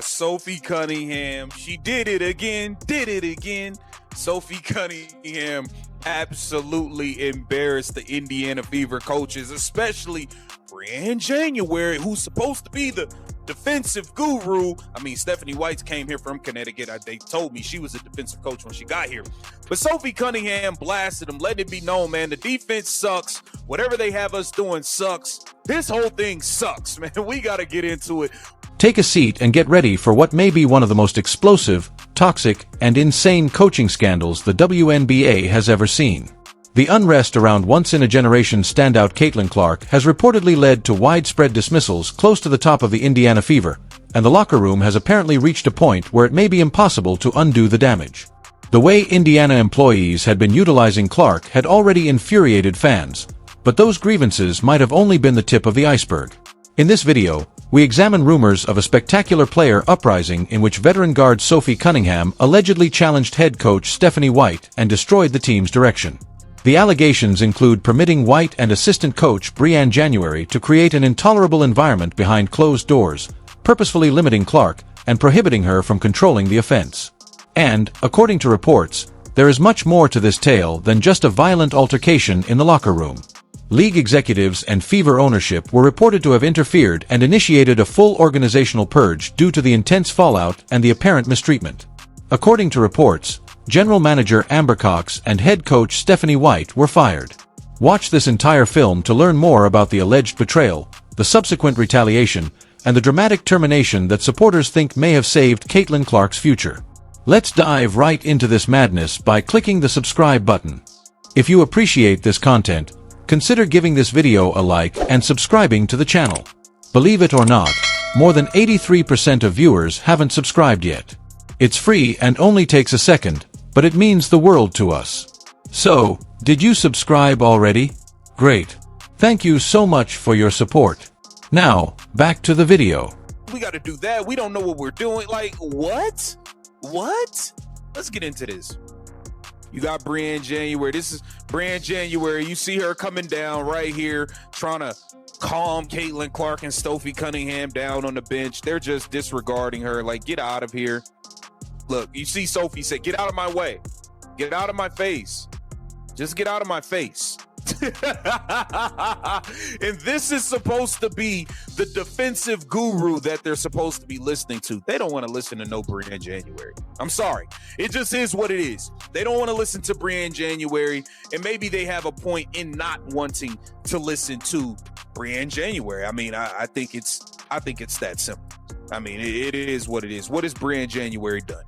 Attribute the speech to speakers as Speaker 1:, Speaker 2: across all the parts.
Speaker 1: Sophie Cunningham, she did it again. Sophie Cunningham absolutely embarrassed the Indiana Fever coaches, especially Briann January, who's supposed to be the defensive guru. I mean, Stephanie White came here from Connecticut. They told me she was a defensive coach when she got here. But Sophie Cunningham blasted them, letting it be known, man, the defense sucks. Whatever they have us doing sucks. This whole thing sucks, man. We got to get into it.
Speaker 2: Take a seat and get ready for what may be one of the most explosive, toxic, and insane coaching scandals the WNBA has ever seen. The unrest around once-in-a-generation standout Caitlin Clark has reportedly led to widespread dismissals close to the top of the Indiana Fever, and the locker room has apparently reached a point where it may be impossible to undo the damage. The way Indiana employees had been utilizing Clark had already infuriated fans, but those grievances might have only been the tip of the iceberg. In this video, we examine rumors of a spectacular player uprising in which veteran guard Sophie Cunningham allegedly challenged head coach Stephanie White and destroyed the team's direction. The allegations include permitting White and assistant coach Briann January to create an intolerable environment behind closed doors, purposefully limiting Clark and prohibiting her from controlling the offense. And, according to reports, there is much more to this tale than just a violent altercation in the locker room. League executives and Fever ownership were reported to have interfered and initiated a full organizational purge due to the intense fallout and the apparent mistreatment. According to reports, General Manager Amber Cox and head coach Stephanie White were fired. Watch this entire film to learn more about the alleged betrayal, the subsequent retaliation, and the dramatic termination that supporters think may have saved Caitlin Clark's future. Let's dive right into this madness by clicking the subscribe button. If you appreciate this content, consider giving this video a like and subscribing to the channel. Believe it or not, more than 83% of viewers haven't subscribed yet. It's free and only takes a second, but it means the world to us. So, did you subscribe already? Great. Thank you so much for your support. Now, back to the video.
Speaker 1: We got to do that. We don't know what we're doing. Like, what? Let's get into this. You got Briann January. This is Briann January. You see her coming down right here, trying to calm Caitlin Clark and Sophie Cunningham down on the bench. They're just disregarding her. Like, get out of here. Look, you see Sophie say, get out of my way. Get out of my face. Just get out of my face. And this is supposed to be the defensive guru that they're supposed to be listening to. They don't want to listen to no Briann January. I'm sorry. It just is what it is. They don't want to listen to Briann January, and maybe they have a point in not wanting to listen to Briann January. I mean, I think it's that simple. I mean, it is what it is. What has Briann January done?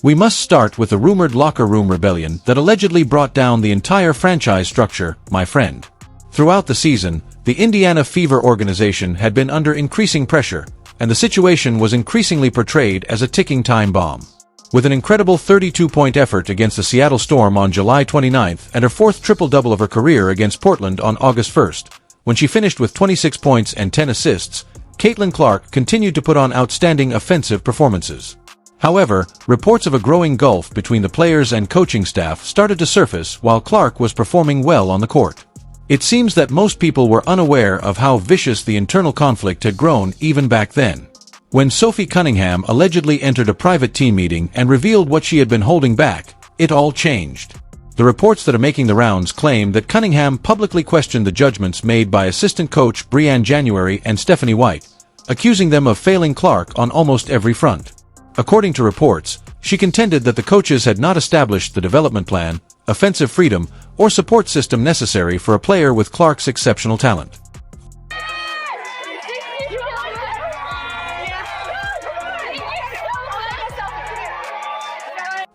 Speaker 2: We must start with the rumored locker room rebellion that allegedly brought down the entire franchise structure, my friend. Throughout the season, the Indiana Fever organization had been under increasing pressure, and the situation was increasingly portrayed as a ticking time bomb. With an incredible 32-point effort against the Seattle Storm on July 29th and her fourth triple-double of her career against Portland on August 1st, when she finished with 26 points and 10 assists, Caitlin Clark continued to put on outstanding offensive performances. However, reports of a growing gulf between the players and coaching staff started to surface while Clark was performing well on the court. It seems that most people were unaware of how vicious the internal conflict had grown even back then. When Sophie Cunningham allegedly entered a private team meeting and revealed what she had been holding back, it all changed. The reports that are making the rounds claim that Cunningham publicly questioned the judgments made by assistant coach Briann January and Stephanie White, accusing them of failing Clark on almost every front. According to reports, she contended that the coaches had not established the development plan, offensive freedom, or support system necessary for a player with Clark's exceptional talent.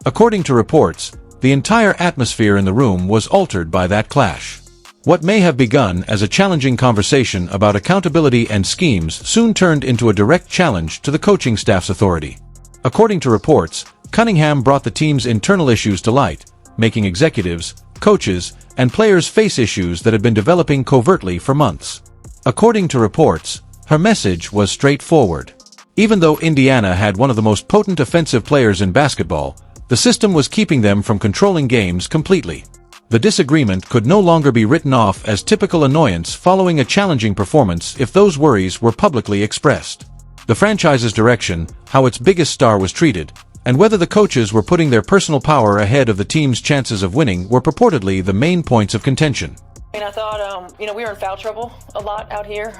Speaker 2: According to reports, the entire atmosphere in the room was altered by that clash. What may have begun as a challenging conversation about accountability and schemes soon turned into a direct challenge to the coaching staff's authority. According to reports, Cunningham brought the team's internal issues to light, making executives, coaches, and players face issues that had been developing covertly for months. According to reports, her message was straightforward. Even though Indiana had one of the most potent offensive players in basketball, the system was keeping them from controlling games completely. The disagreement could no longer be written off as typical annoyance following a challenging performance if those worries were publicly expressed. the franchise's direction, how its biggest star was treated, and whether the coaches were putting their personal power ahead of the team's chances of winning were purportedly the main points of contention.
Speaker 3: And I thought, we were in foul trouble a lot out here,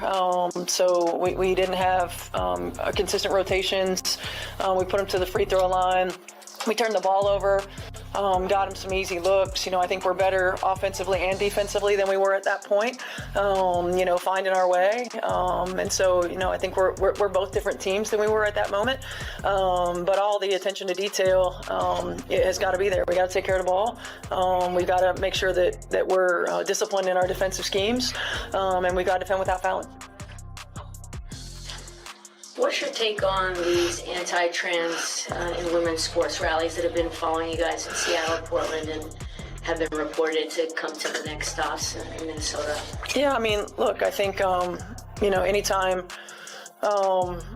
Speaker 3: so we didn't have consistent rotations. We put them to the free throw line. We turned the ball over, got them some easy looks. I think we're better offensively and defensively than we were at that point, finding our way. And so, I think we're both different teams than we were at that moment. But all the attention to detail it has got to be there. We got to take care of the ball. We got to make sure that we're disciplined in our defensive schemes, and we got to defend without fouling.
Speaker 4: What's your take on these anti-trans in women's sports rallies that have been following you guys in Seattle, Portland, and have been reported to come to the next stops in Minnesota?
Speaker 3: Yeah, look, I think, anytime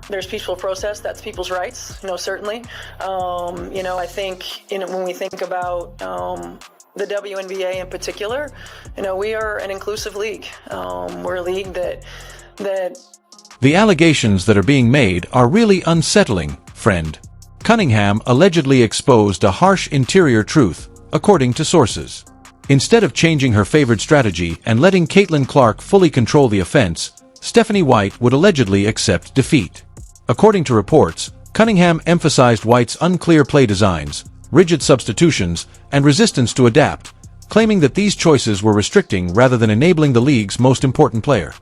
Speaker 3: there's peaceful protest, that's people's rights, certainly. I think, when we think about the WNBA in particular, we are an inclusive league. We're a league that
Speaker 2: The allegations that are being made are really unsettling, friend. Cunningham allegedly exposed a harsh interior truth, according to sources. Instead of changing her favored strategy and letting Caitlin Clark fully control the offense, Stephanie White would allegedly accept defeat. According to reports, Cunningham emphasized White's unclear play designs, rigid substitutions, and resistance to adapt, claiming that these choices were restricting rather than enabling the league's most important player.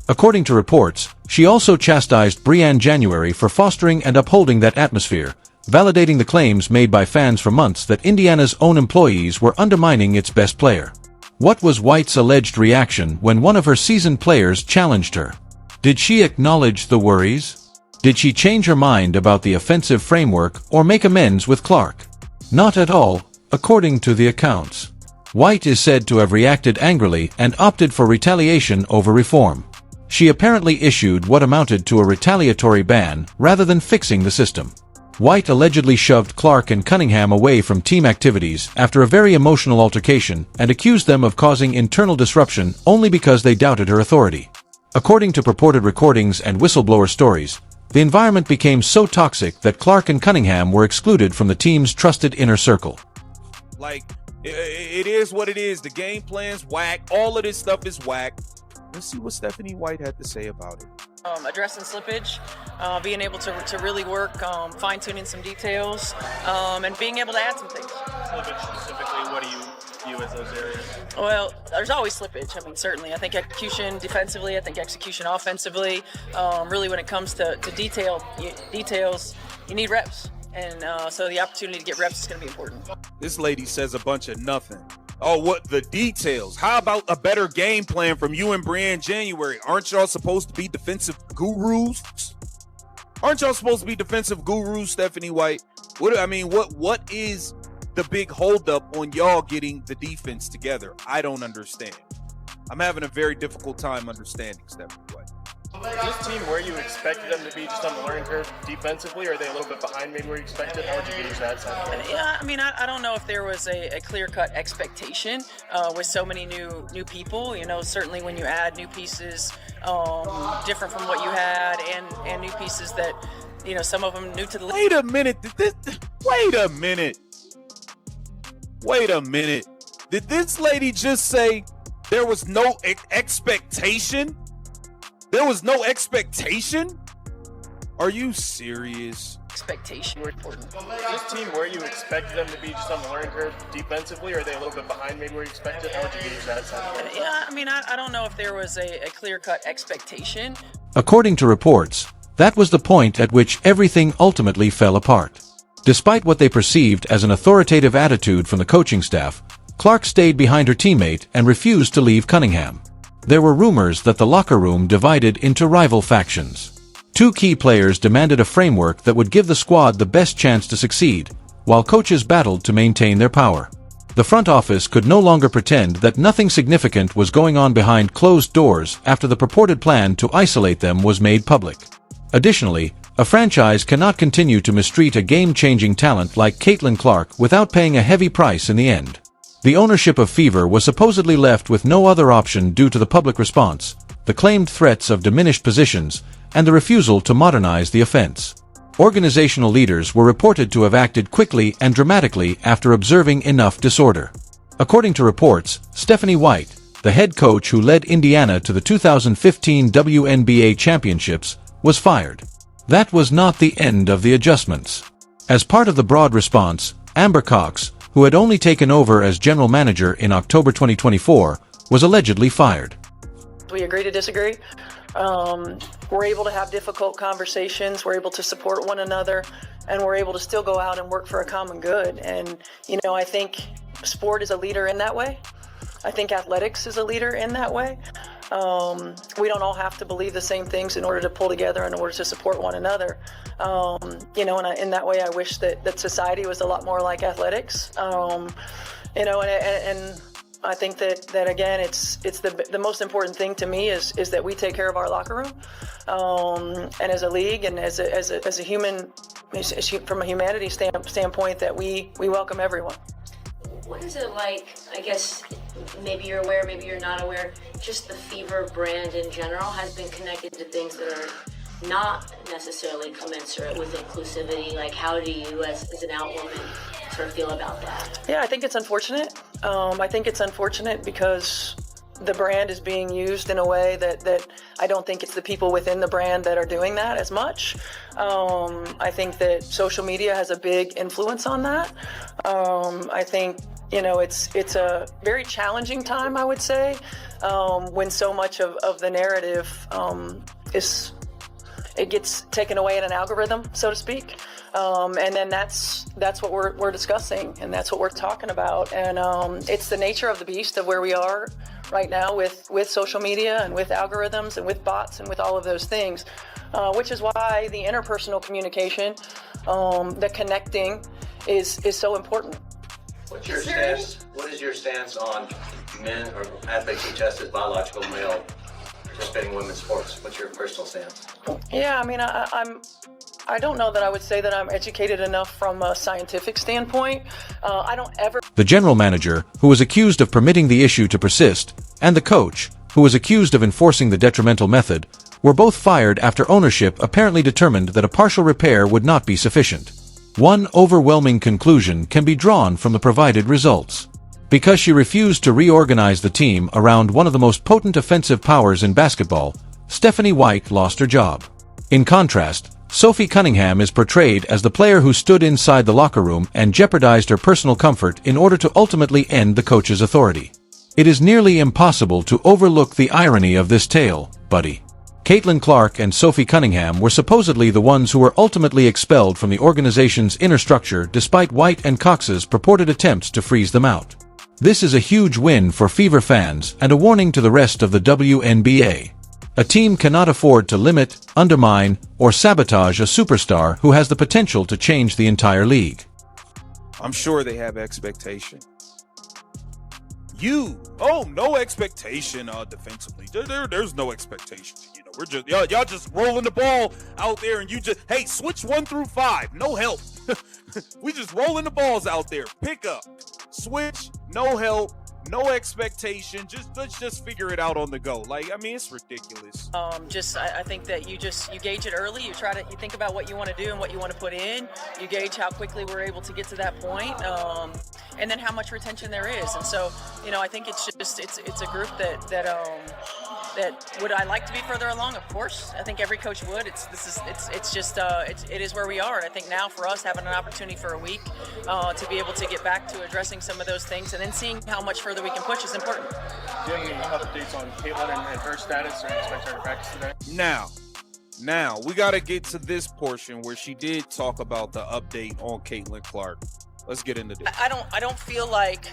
Speaker 2: According to reports, she also chastised Brianne January for fostering and upholding that atmosphere, validating the claims made by fans for months that Indiana's own employees were undermining its best player. What was White's alleged reaction when one of her seasoned players challenged her? Did she acknowledge the worries? Did she change her mind about the offensive framework or make amends with Clark? Not at all, according to the accounts. White is said to have reacted angrily and opted for retaliation over reform. She apparently issued what amounted to a retaliatory ban rather than fixing the system. White allegedly shoved Clark and Cunningham away from team activities after a very emotional altercation and accused them of causing internal disruption only because they doubted her authority. According to purported recordings and whistleblower stories, the environment became so toxic that Clark and Cunningham were excluded from the team's trusted inner circle.
Speaker 1: It is what it is. The game plan's whack. All of this stuff is whack. Let's see what Stephanie White had to say about it.
Speaker 3: Addressing slippage, being able to really work, fine-tuning some details, and being able to add some things.
Speaker 5: Slippage specifically, what do you view as those areas?
Speaker 3: Well, there's always slippage. Certainly. I think execution defensively, I think execution offensively. Really, when it comes to details, you need reps. And so the opportunity to get reps is going to be important.
Speaker 1: This lady says a bunch of nothing. Oh, what the details? How about a better game plan from you and Brianne January? Aren't y'all supposed to be defensive gurus? Aren't y'all supposed to be defensive gurus, Stephanie White? What is the big holdup on y'all getting the defense together? I don't understand. I'm having a very difficult time understanding Stephanie White.
Speaker 5: Is this team where you expected them to be just on the learning curve defensively, or are they a little bit behind maybe where you expected? How would you gauge that side?
Speaker 3: Yeah, I don't know if there was a clear-cut expectation with so many new people. Certainly when you add new pieces different from what you had and new pieces that, some of them new to the league.
Speaker 1: Wait a minute. Wait a minute. Did this lady just say there was no expectation? There was no expectation? Are you serious?
Speaker 3: Expectation were important.
Speaker 5: Is this team where you expected them to be just on the learning curve defensively, or are they a little bit behind maybe where you expected? How would you gauge that side?
Speaker 3: Yeah, I don't know if there was a clear-cut expectation.
Speaker 2: According to reports, that was the point at which everything ultimately fell apart. Despite what they perceived as an authoritative attitude from the coaching staff, Clark stayed behind her teammate and refused to leave Cunningham. There were rumors that the locker room divided into rival factions. Two key players demanded a framework that would give the squad the best chance to succeed, while coaches battled to maintain their power. The front office could no longer pretend that nothing significant was going on behind closed doors after the purported plan to isolate them was made public. Additionally, a franchise cannot continue to mistreat a game-changing talent like Caitlin Clark without paying a heavy price in the end. The ownership of Fever was supposedly left with no other option due to the public response, the claimed threats of diminished positions, and the refusal to modernize the offense. Organizational leaders were reported to have acted quickly and dramatically after observing enough disorder. According to reports, Stephanie White, the head coach who led Indiana to the 2015 WNBA championships, was fired. That was not the end of the adjustments. As part of the broad response, Amber Cox, who had only taken over as general manager in October 2024, was allegedly fired.
Speaker 3: We agree to disagree. We're able to have difficult conversations. We're able to support one another, and we're able to still go out and work for a common good. And, I think sport is a leader in that way. I think athletics is a leader in that way. We don't all have to believe the same things in order to pull together, in order to support one another. And in that way, I wish that society was a lot more like athletics. And I think that again, it's the most important thing to me is that we take care of our locker room, and as a league and as a human, from a humanity standpoint, that we welcome everyone.
Speaker 4: What is it like, I guess, maybe you're aware, maybe you're not aware, just the Fever brand in general has been connected to things that are not necessarily commensurate with inclusivity. Like, how do you, as an out woman, sort of feel about that?
Speaker 3: Yeah, I think it's unfortunate. I think it's unfortunate because the brand is being used in a way that I don't think it's the people within the brand that are doing that as much. I think that social media has a big influence on that. I think it's a very challenging time, I would say, when so much of the narrative it gets taken away in an algorithm, so to speak. And then that's what we're discussing, and that's what we're talking about. And it's the nature of the beast of where we are right now with social media and with algorithms and with bots and with all of those things, which is why the interpersonal communication, the connecting, is so important.
Speaker 6: What's your stance? What is your stance on men or athletes who test as biological male participating in women's sports? What's your personal stance?
Speaker 3: Yeah, I mean, I don't know that I would say that I'm educated enough from a scientific standpoint. I don't ever...
Speaker 2: The general manager, who was accused of permitting the issue to persist, and the coach, who was accused of enforcing the detrimental method, were both fired after ownership apparently determined that a partial repair would not be sufficient. One overwhelming conclusion can be drawn from the provided results. Because she refused to reorganize the team around one of the most potent offensive powers in basketball, Stephanie White lost her job. In contrast, Sophie Cunningham is portrayed as the player who stood inside the locker room and jeopardized her personal comfort in order to ultimately end the coach's authority. It is nearly impossible to overlook the irony of this tale, buddy. Caitlin Clark and Sophie Cunningham were supposedly the ones who were ultimately expelled from the organization's inner structure despite White and Cox's purported attempts to freeze them out. This is a huge win for Fever fans and a warning to the rest of the WNBA. A team cannot afford to limit, undermine, or sabotage a superstar who has the potential to change the entire league.
Speaker 1: I'm sure they have expectation. No expectation defensively. There's no expectation. We're just y'all just rolling the ball out there, and hey, switch 1 through 5, no help. We just rolling the balls out there. Pick up, switch, no help, no expectation. Let's just figure it out on the go. It's ridiculous.
Speaker 3: I think that you gauge it early. You think about what you want to do and what you want to put in. You gauge how quickly we're able to get to that point, and then how much retention there is. And so, I think it's a group that would I like to be further along? Of course, I think every coach would. It is where we are. And I think now for us having an opportunity for a week to be able to get back to addressing some of those things and then seeing how much further we can push is important.
Speaker 5: Do you have any updates on Caitlin and her status, or expect her to practice today?
Speaker 1: Now we got to get to this portion where she did talk about the update on Caitlin Clark. Let's get into this.
Speaker 3: I don't feel like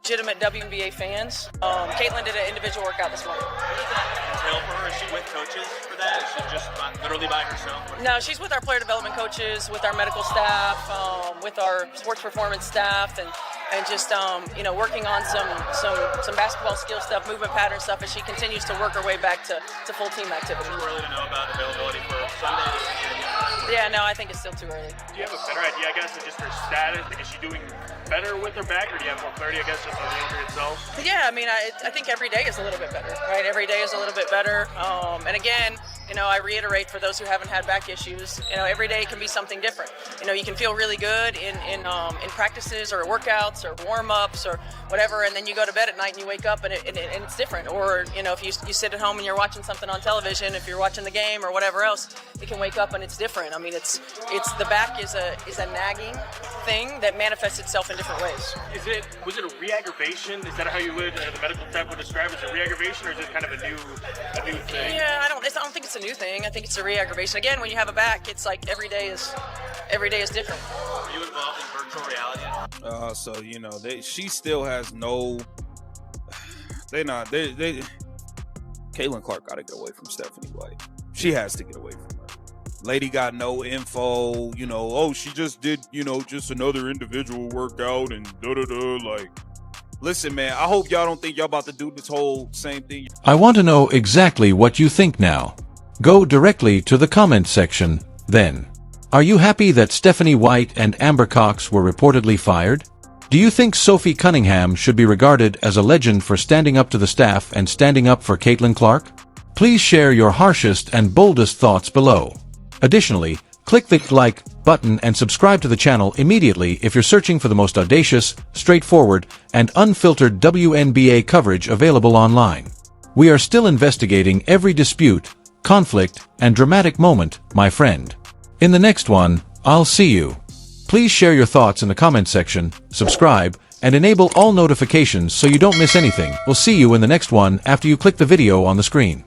Speaker 3: legitimate WNBA fans. Caitlin did an individual workout this morning.
Speaker 7: Entail for her? Is she with coaches for that? Is she just literally by herself?
Speaker 3: No, she's with our player development coaches, with our medical staff, with our sports performance staff, and just working on some basketball skill stuff, movement pattern stuff, as she continues to work her way back to full team activity.
Speaker 7: Too early to know about availability for Sunday.
Speaker 3: Yeah, no, I think it's still too early.
Speaker 5: Do you have a better idea, I guess, of just her status? Is she doing better with her back, or do you have more clarity, I guess, just on the injury itself?
Speaker 3: Yeah, I mean, I think every day is a little bit better, right? Every day is a little bit better. And again, you know, I reiterate for those who haven't had back issues, you know, every day can be something different. You know, you can feel really good in practices or workouts or warm-ups or whatever, and then you go to bed at night and you wake up and it's different. Or, you know, if you sit at home and you're watching something on television, if you're watching the game or whatever else, you can wake up and it's different. I mean, it's the back is a nagging thing that manifests itself in different ways.
Speaker 5: Was it a re-aggravation? Is that how you would, the medical type would describe it? Is it re-aggravation, or is it kind of a new thing?
Speaker 3: Yeah, I don't think it's a new thing. I think it's a re-aggravation. Again, when you have a back, it's like every day is different.
Speaker 7: Are you involved in virtual reality?
Speaker 1: So you know, she still has no. Caitlin Clark got to get away from Stephanie White. She has to get away from her. Lady got no info. You know, oh, she just did. You know, just another individual workout and like. Listen, man, I hope y'all don't think y'all about to do this whole same thing.
Speaker 2: I want to know exactly what you think now. Go directly to the comment section, then. Are you happy that Stephanie White and Amber Cox were reportedly fired? Do you think Sophie Cunningham should be regarded as a legend for standing up to the staff and standing up for Caitlin Clark? Please share your harshest and boldest thoughts below. Additionally, click the like button and subscribe to the channel immediately if you're searching for the most audacious, straightforward, and unfiltered WNBA coverage available online. We are still investigating every dispute, conflict, and dramatic moment, my friend. In the next one, I'll see you. Please share your thoughts in the comment section, subscribe, and enable all notifications so you don't miss anything. We'll see you in the next one after you click the video on the screen.